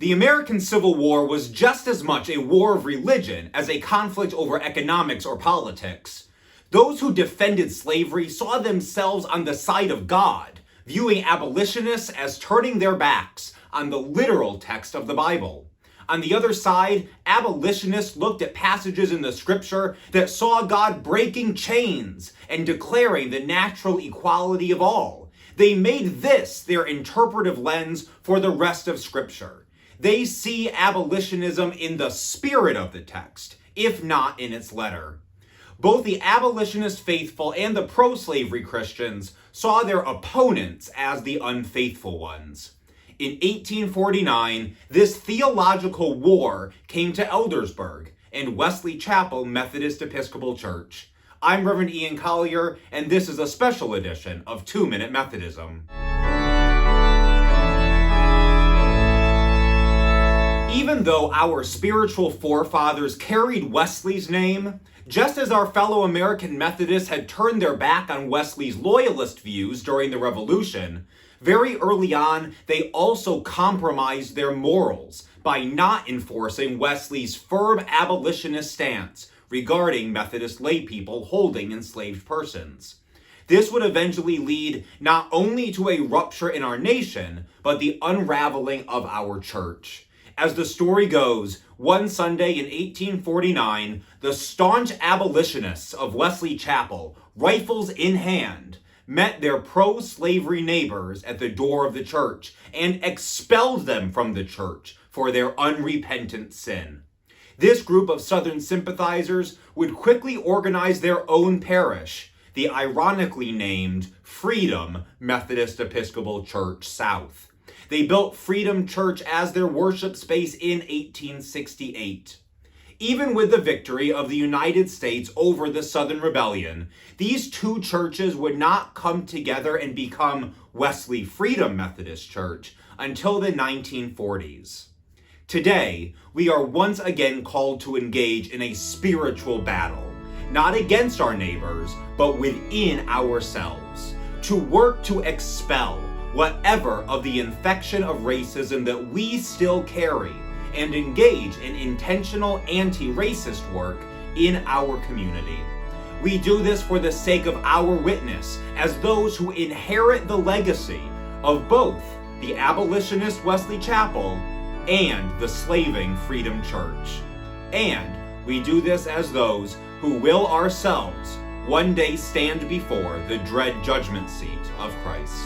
The American Civil War was just as much a war of religion as a conflict over economics or politics. Those who defended slavery saw themselves on the side of God, viewing abolitionists as turning their backs on the literal text of the Bible. On the other side, abolitionists looked at passages in the scripture that saw God breaking chains and declaring the natural equality of all. They made this their interpretive lens for the rest of scripture. They see abolitionism in the spirit of the text, if not in its letter. Both the abolitionist faithful and the pro-slavery Christians saw their opponents as the unfaithful ones. In 1849, this theological war came to Eldersburg and Wesley Chapel Methodist Episcopal Church. I'm Reverend Ian Collier, and this is a special edition of 2-Minute Methodism. Even though our spiritual forefathers carried Wesley's name, just as our fellow American Methodists had turned their back on Wesley's loyalist views during the Revolution, very early on they also compromised their morals by not enforcing Wesley's firm abolitionist stance regarding Methodist laypeople holding enslaved persons. This would eventually lead not only to a rupture in our nation, but the unraveling of our church. As the story goes, one Sunday in 1849, the staunch abolitionists of Wesley Chapel, rifles in hand, met their pro-slavery neighbors at the door of the church and expelled them from the church for their unrepentant sin. This group of Southern sympathizers would quickly organize their own parish, the ironically named Freedom Methodist Episcopal Church South. They built Freedom Church as their worship space in 1868. Even with the victory of the United States over the Southern Rebellion, these two churches would not come together and become Wesley Freedom Methodist Church until the 1940s. Today, we are once again called to engage in a spiritual battle, not against our neighbors, but within ourselves, to work to expel whatever of the infection of racism that we still carry and engage in intentional anti-racist work in our community. We do this for the sake of our witness as those who inherit the legacy of both the abolitionist Wesley Chapel and the slaving Freedom Church. And we do this as those who will ourselves one day stand before the dread judgment seat of Christ.